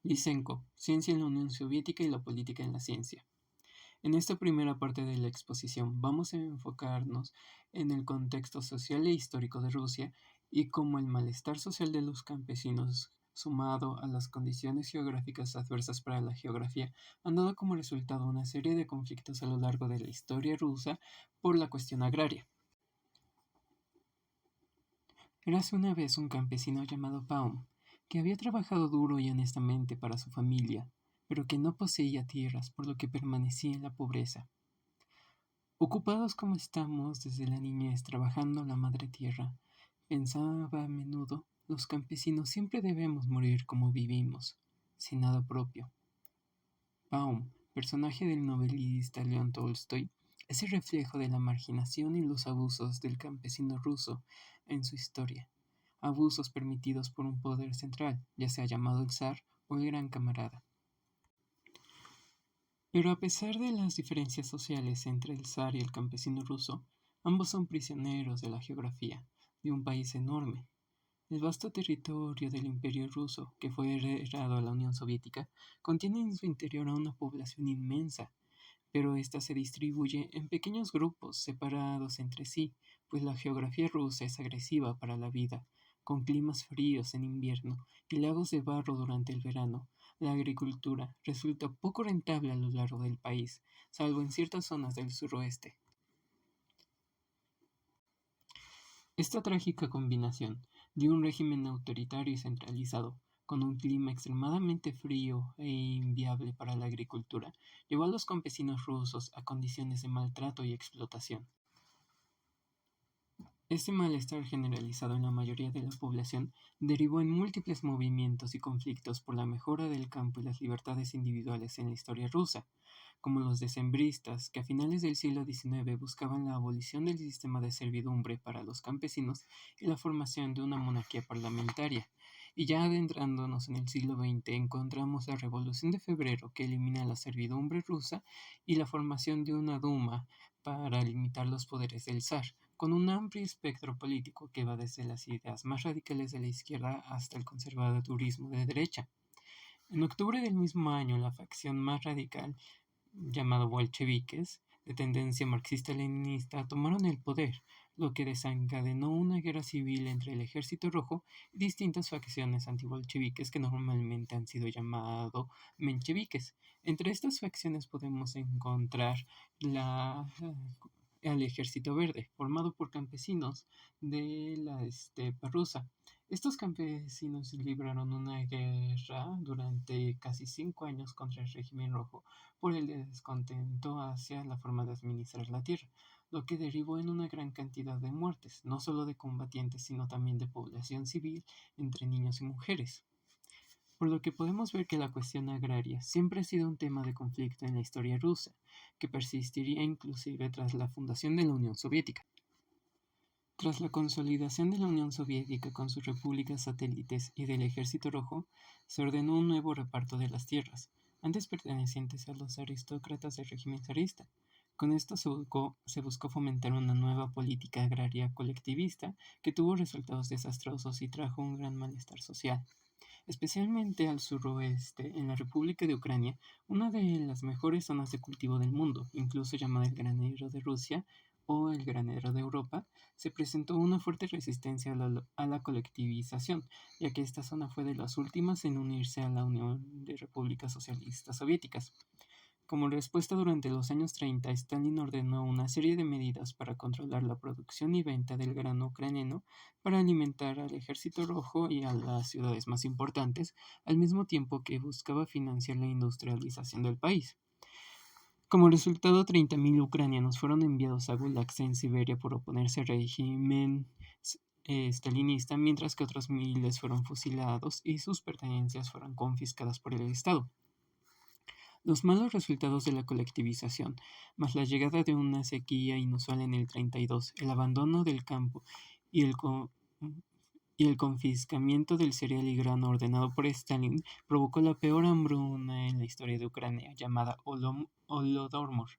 Lysenko, Ciencia en la Unión Soviética y la política en la ciencia. En esta primera parte de la exposición vamos a enfocarnos en el contexto social e histórico de Rusia y cómo el malestar social de los campesinos, sumado a las condiciones geográficas adversas para la geografía, han dado como resultado una serie de conflictos a lo largo de la historia rusa por la cuestión agraria. Érase una vez un campesino llamado Baum, que había trabajado duro y honestamente para su familia, pero que no poseía tierras, por lo que permanecía en la pobreza. Ocupados como estamos desde la niñez trabajando la madre tierra, pensaba a menudo, los campesinos siempre debemos morir como vivimos, sin nada propio. Baum, personaje del novelista León Tolstoy, es el reflejo de la marginación y los abusos del campesino ruso en su historia. Abusos permitidos por un poder central, ya sea llamado el zar o el gran camarada. Pero a pesar de las diferencias sociales entre el zar y el campesino ruso, ambos son prisioneros de la geografía de un país enorme. El vasto territorio del Imperio ruso, que fue heredado a la Unión Soviética, contiene en su interior a una población inmensa, pero ésta se distribuye en pequeños grupos separados entre sí, pues la geografía rusa es agresiva para la vida, con climas fríos en invierno y lagos de barro durante el verano. La agricultura resulta poco rentable a lo largo del país, salvo en ciertas zonas del suroeste. Esta trágica combinación de un régimen autoritario y centralizado, con un clima extremadamente frío e inviable para la agricultura, llevó a los campesinos rusos a condiciones de maltrato y explotación. Este malestar generalizado en la mayoría de la población derivó en múltiples movimientos y conflictos por la mejora del campo y las libertades individuales en la historia rusa, como los decembristas, que a finales del siglo XIX buscaban la abolición del sistema de servidumbre para los campesinos y la formación de una monarquía parlamentaria. Y ya adentrándonos en el siglo XX, encontramos la Revolución de Febrero, que elimina la servidumbre rusa, y la formación de una Duma para limitar los poderes del zar, con un amplio espectro político que va desde las ideas más radicales de la izquierda hasta el conservadurismo de derecha. En octubre del mismo año, la facción más radical, llamada bolcheviques, de tendencia marxista-leninista, tomaron el poder, lo que desencadenó una guerra civil entre el Ejército Rojo y distintas facciones antibolcheviques que normalmente han sido llamados mencheviques. Entre estas facciones podemos encontrar al Ejército Verde, formado por campesinos de la estepa rusa. Estos campesinos libraron una guerra durante casi 5 años contra el régimen rojo por el descontento hacia la forma de administrar la tierra, lo que derivó en una gran cantidad de muertes, no solo de combatientes, sino también de población civil, entre niños y mujeres. Por lo que podemos ver que la cuestión agraria siempre ha sido un tema de conflicto en la historia rusa, que persistiría inclusive tras la fundación de la Unión Soviética. Tras la consolidación de la Unión Soviética con sus repúblicas satélites y del Ejército Rojo, se ordenó un nuevo reparto de las tierras, antes pertenecientes a los aristócratas del régimen zarista. Con esto se buscó fomentar una nueva política agraria colectivista que tuvo resultados desastrosos y trajo un gran malestar social. Especialmente al suroeste, en la República de Ucrania, una de las mejores zonas de cultivo del mundo, incluso llamada el granero de Rusia o el granero de Europa, se presentó una fuerte resistencia a la colectivización, ya que esta zona fue de las últimas en unirse a la Unión de Repúblicas Socialistas Soviéticas. Como respuesta, durante los años 30, Stalin ordenó una serie de medidas para controlar la producción y venta del grano ucraniano para alimentar al Ejército Rojo y a las ciudades más importantes, al mismo tiempo que buscaba financiar la industrialización del país. Como resultado, 30.000 ucranianos fueron enviados a gulags en Siberia por oponerse al régimen stalinista, mientras que otros miles fueron fusilados y sus pertenencias fueron confiscadas por el Estado. Los malos resultados de la colectivización, más la llegada de una sequía inusual en el 32, el abandono del campo y el confiscamiento del cereal y grano ordenado por Stalin, provocó la peor hambruna en la historia de Ucrania, llamada Holodomor,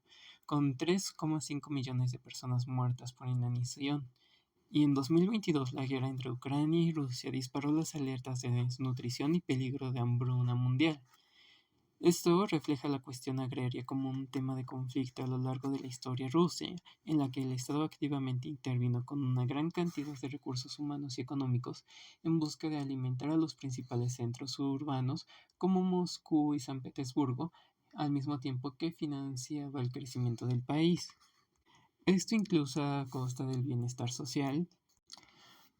con 3,5 millones de personas muertas por inanición Y en 2022 la guerra entre Ucrania y Rusia disparó las alertas de desnutrición y peligro de hambruna mundial. Esto refleja la cuestión agraria como un tema de conflicto a lo largo de la historia rusa, en la que el Estado activamente intervino con una gran cantidad de recursos humanos y económicos en busca de alimentar a los principales centros urbanos como Moscú y San Petersburgo, al mismo tiempo que financiaba el crecimiento del país. Esto incluso a costa del bienestar social,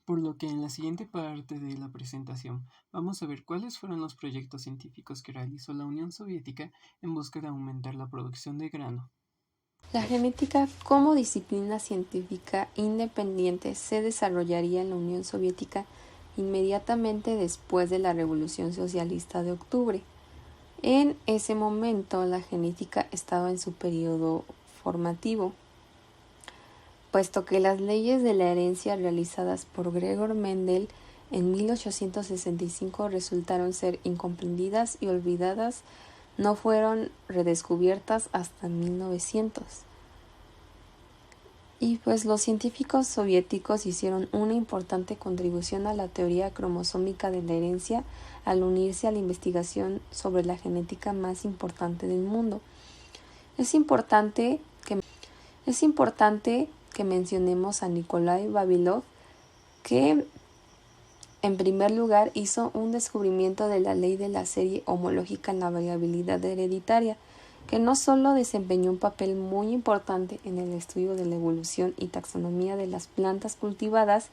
por lo que en la siguiente parte de la presentación vamos a ver cuáles fueron los proyectos científicos que realizó la Unión Soviética en busca de aumentar la producción de grano. La genética como disciplina científica independiente se desarrollaría en la Unión Soviética inmediatamente después de la Revolución Socialista de Octubre. En ese momento la genética estaba en su periodo formativo, puesto que las leyes de la herencia realizadas por Gregor Mendel en 1865 resultaron ser incomprendidas y olvidadas, no fueron redescubiertas hasta 1900. Y pues los científicos soviéticos hicieron una importante contribución a la teoría cromosómica de la herencia al unirse a la investigación sobre la genética más importante del mundo. Es importante que mencionemos a Nikolai Vavilov, que en primer lugar hizo un descubrimiento de la ley de la serie homológica en la variabilidad hereditaria, que no solo desempeñó un papel muy importante en el estudio de la evolución y taxonomía de las plantas cultivadas,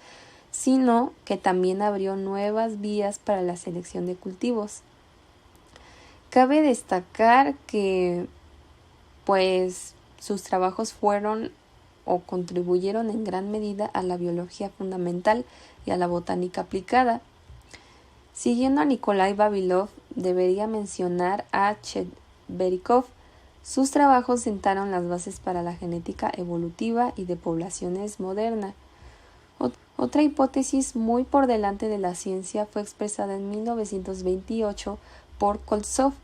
sino que también abrió nuevas vías para la selección de cultivos. Cabe destacar que pues sus trabajos fueron o contribuyeron en gran medida a la biología fundamental y a la botánica aplicada. Siguiendo a Nikolai Vavilov, debería mencionar a Chet Berikov. Sus trabajos sentaron las bases para la genética evolutiva y de poblaciones moderna. Otra hipótesis muy por delante de la ciencia fue expresada en 1928 por Koltsov,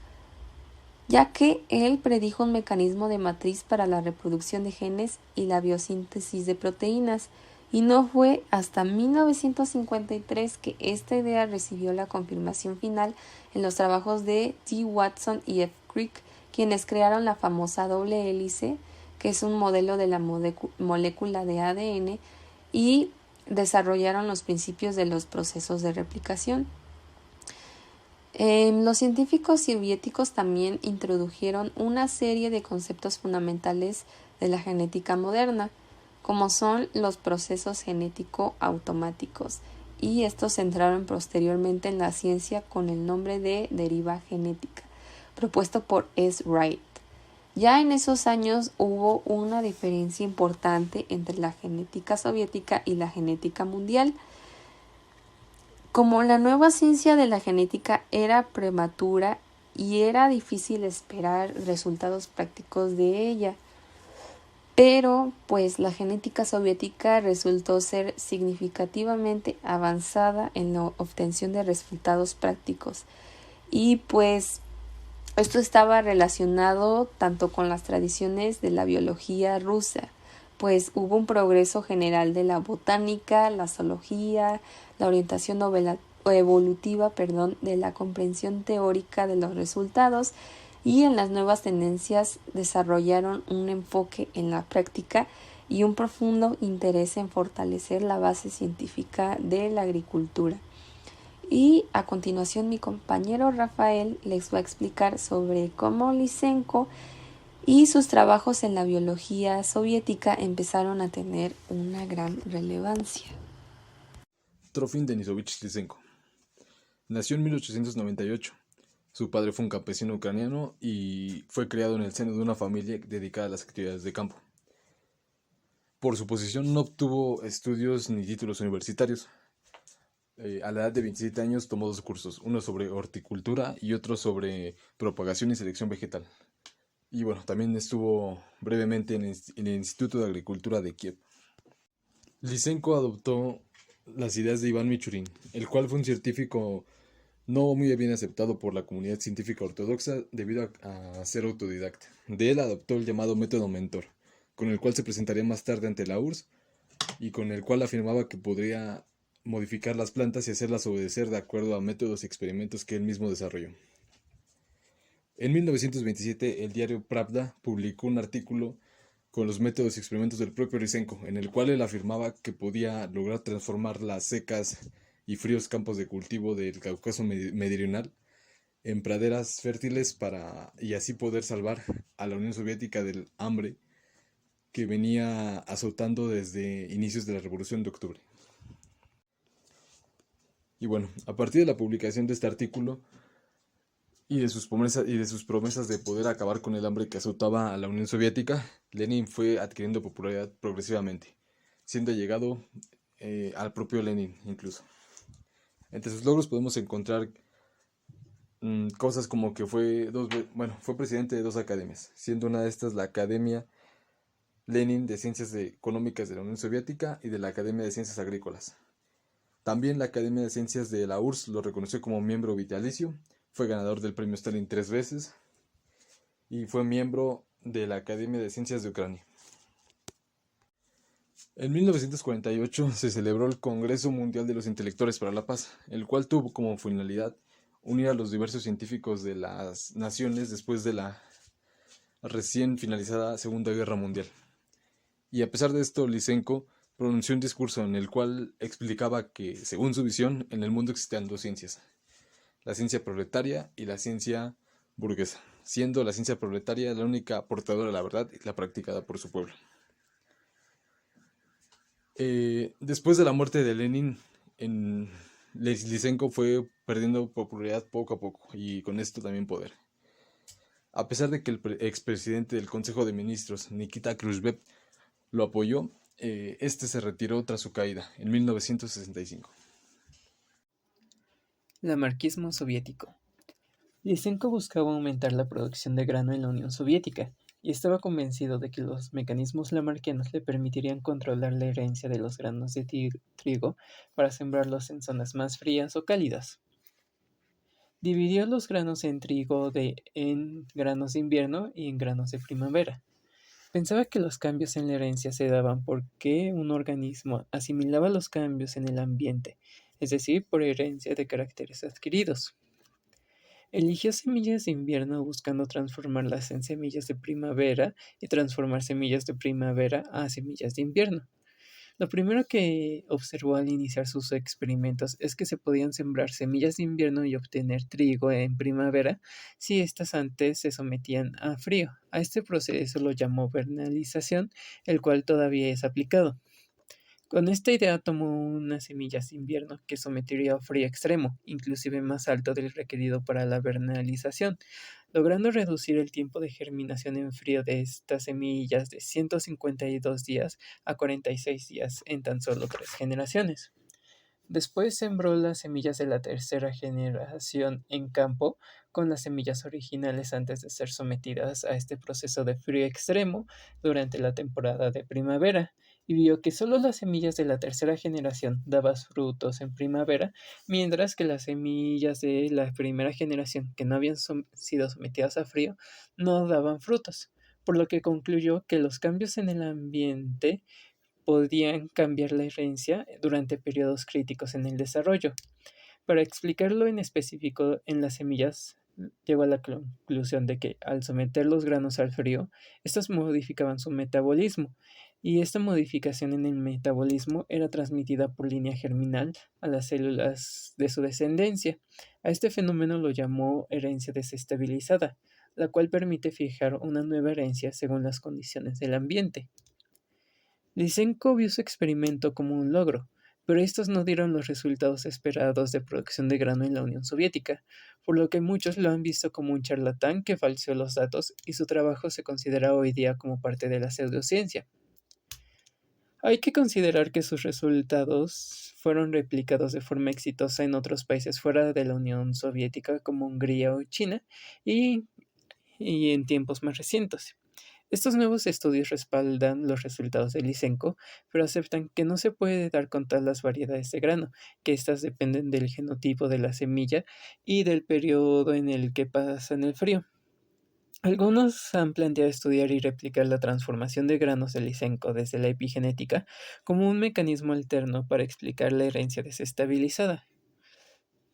ya que él predijo un mecanismo de matriz para la reproducción de genes y la biosíntesis de proteínas, y no fue hasta 1953 que esta idea recibió la confirmación final en los trabajos de T. Watson y F. Crick, quienes crearon la famosa doble hélice, que es un modelo de la molécula de ADN, y desarrollaron los principios de los procesos de replicación. Los científicos soviéticos también introdujeron una serie de conceptos fundamentales de la genética moderna, como son los procesos genético-automáticos, y estos se centraron posteriormente en la ciencia con el nombre de deriva genética, propuesto por S. Wright. Ya en esos años hubo una diferencia importante entre la genética soviética y la genética mundial. Como la nueva ciencia de la genética era prematura y era difícil esperar resultados prácticos de ella, pero pues la genética soviética resultó ser significativamente avanzada en la obtención de resultados prácticos, y pues esto estaba relacionado tanto con las tradiciones de la biología rusa, pues hubo un progreso general de la botánica, la zoología, la orientación evolutiva, de la comprensión teórica de los resultados, y en las nuevas tendencias desarrollaron un enfoque en la práctica y un profundo interés en fortalecer la base científica de la agricultura. Y a continuación mi compañero Rafael les va a explicar sobre cómo Lysenko y sus trabajos en la biología soviética empezaron a tener una gran relevancia. Trofim Denisovich Lysenko nació en 1898. Su padre fue un campesino ucraniano y fue criado en el seno de una familia dedicada a las actividades de campo. Por su posición no obtuvo estudios ni títulos universitarios. A la edad de 27 años tomó dos cursos, uno sobre horticultura y otro sobre propagación y selección vegetal. Y bueno, también estuvo brevemente en el Instituto de Agricultura de Kiev. Lysenko adoptó las ideas de Iván Michurin, el cual fue un científico no muy bien aceptado por la comunidad científica ortodoxa debido a ser autodidacta. De él adoptó el llamado método mentor, con el cual se presentaría más tarde ante la URSS y con el cual afirmaba que podría modificar las plantas y hacerlas obedecer de acuerdo a métodos y experimentos que él mismo desarrolló. En 1927, el diario Pravda publicó un artículo con los métodos y experimentos del propio Lysenko, en el cual él afirmaba que podía lograr transformar las secas y fríos campos de cultivo del Cáucaso meridional en praderas fértiles y así poder salvar a la Unión Soviética del hambre que venía azotando desde inicios de la Revolución de Octubre. Y bueno, a partir de la publicación de este artículo y de sus promesas de poder acabar con el hambre que azotaba a la Unión Soviética, Lenin fue adquiriendo popularidad progresivamente, siendo llegado al propio Lenin incluso. Entre sus logros podemos encontrar cosas como que fue presidente de 2 academias, siendo una de estas la Academia Lenin de Ciencias Económicas de la Unión Soviética y de la Academia de Ciencias Agrícolas. También la Academia de Ciencias de la URSS lo reconoció como miembro vitalicio, fue ganador del premio Stalin 3 veces y fue miembro de la Academia de Ciencias de Ucrania. En 1948 se celebró el Congreso Mundial de los Intelectuales para la Paz, el cual tuvo como finalidad unir a los diversos científicos de las naciones después de la recién finalizada Segunda Guerra Mundial. Y a pesar de esto, Lysenko pronunció un discurso en el cual explicaba que, según su visión, en el mundo existían 2 ciencias, la ciencia proletaria y la ciencia burguesa, siendo la ciencia proletaria la única portadora de la verdad y la practicada por su pueblo. Después de la muerte de Lenin, Lysenko fue perdiendo popularidad poco a poco y con esto también poder. A pesar de que el expresidente del Consejo de Ministros, Nikita Khrushchev, lo apoyó, este se retiró tras su caída en 1965. Lamarquismo soviético. Lysenko buscaba aumentar la producción de grano en la Unión Soviética y estaba convencido de que los mecanismos lamarquianos le permitirían controlar la herencia de los granos de trigo para sembrarlos en zonas más frías o cálidas. Dividió los granos en trigo en granos de invierno y en granos de primavera. Pensaba que los cambios en la herencia se daban porque un organismo asimilaba los cambios en el ambiente, es decir, por herencia de caracteres adquiridos. Eligió semillas de invierno buscando transformarlas en semillas de primavera y transformar semillas de primavera a semillas de invierno. Lo primero que observó al iniciar sus experimentos es que se podían sembrar semillas de invierno y obtener trigo en primavera si éstas antes se sometían a frío. A este proceso lo llamó vernalización, el cual todavía es aplicado. Con esta idea tomó unas semillas de invierno que sometería a frío extremo, inclusive más alto del requerido para la vernalización, logrando reducir el tiempo de germinación en frío de estas semillas de 152 días a 46 días en tan solo 3 generaciones. Después sembró las semillas de la tercera generación en campo con las semillas originales antes de ser sometidas a este proceso de frío extremo durante la temporada de primavera y vio que solo las semillas de la tercera generación daban frutos en primavera, mientras que las semillas de la primera generación que no habían sido sometidas a frío no daban frutos, por lo que concluyó que los cambios en el ambiente podían cambiar la herencia durante periodos críticos en el desarrollo. Para explicarlo en específico en las semillas, llegó a la conclusión de que al someter los granos al frío, estos modificaban su metabolismo, y esta modificación en el metabolismo era transmitida por línea germinal a las células de su descendencia. A este fenómeno lo llamó herencia desestabilizada, la cual permite fijar una nueva herencia según las condiciones del ambiente. Lysenko vio su experimento como un logro, pero estos no dieron los resultados esperados de producción de grano en la Unión Soviética, por lo que muchos lo han visto como un charlatán que falseó los datos y su trabajo se considera hoy día como parte de la pseudociencia. Hay que considerar que sus resultados fueron replicados de forma exitosa en otros países fuera de la Unión Soviética como Hungría o China y en tiempos más recientes. Estos nuevos estudios respaldan los resultados de Lysenko, pero aceptan que no se puede dar con todas las variedades de grano, que éstas dependen del genotipo de la semilla y del periodo en el que pasan el frío. Algunos han planteado estudiar y replicar la transformación de granos de Lysenko desde la epigenética como un mecanismo alterno para explicar la herencia desestabilizada.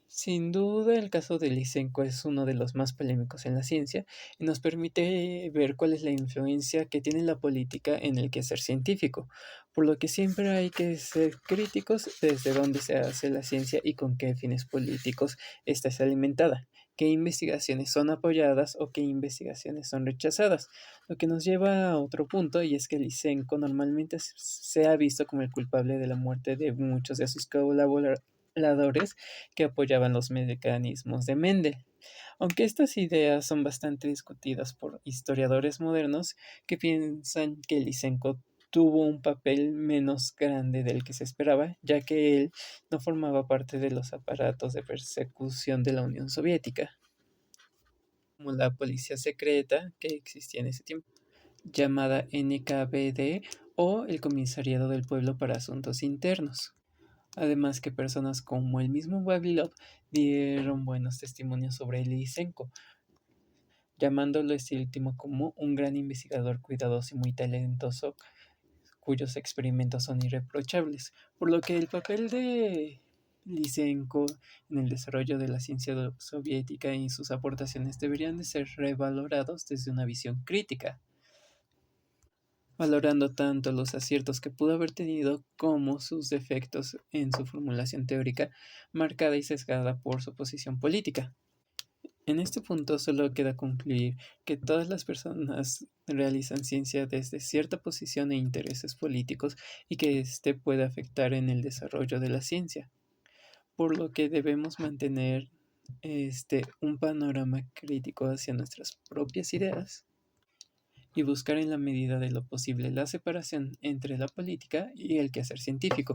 Sin duda, el caso de Lysenko es uno de los más polémicos en la ciencia y nos permite ver cuál es la influencia que tiene la política en el quehacer científico, por lo que siempre hay que ser críticos desde dónde se hace la ciencia y con qué fines políticos ésta es alimentada, qué investigaciones son apoyadas o qué investigaciones son rechazadas, lo que nos lleva a otro punto y es que Lysenko normalmente se ha visto como el culpable de la muerte de muchos de sus colaboradores que apoyaban los mecanismos de Mendel. Aunque estas ideas son bastante discutidas por historiadores modernos que piensan que Lysenko tuvo un papel menos grande del que se esperaba, ya que él no formaba parte de los aparatos de persecución de la Unión Soviética, como la policía secreta que existía en ese tiempo, llamada NKVD o el Comisariado del Pueblo para Asuntos Internos. Además que personas como el mismo Vavilov dieron buenos testimonios sobre Lysenko, llamándolo este último como un gran investigador cuidadoso y muy talentoso, cuyos experimentos son irreprochables, por lo que el papel de Lysenko en el desarrollo de la ciencia soviética y sus aportaciones deberían de ser revalorados desde una visión crítica, valorando tanto los aciertos que pudo haber tenido como sus defectos en su formulación teórica, marcada y sesgada por su posición política. En este punto solo queda concluir que todas las personas realizan ciencia desde cierta posición e intereses políticos y que éste puede afectar en el desarrollo de la ciencia, por lo que debemos mantener un panorama crítico hacia nuestras propias ideas y buscar en la medida de lo posible la separación entre la política y el quehacer científico.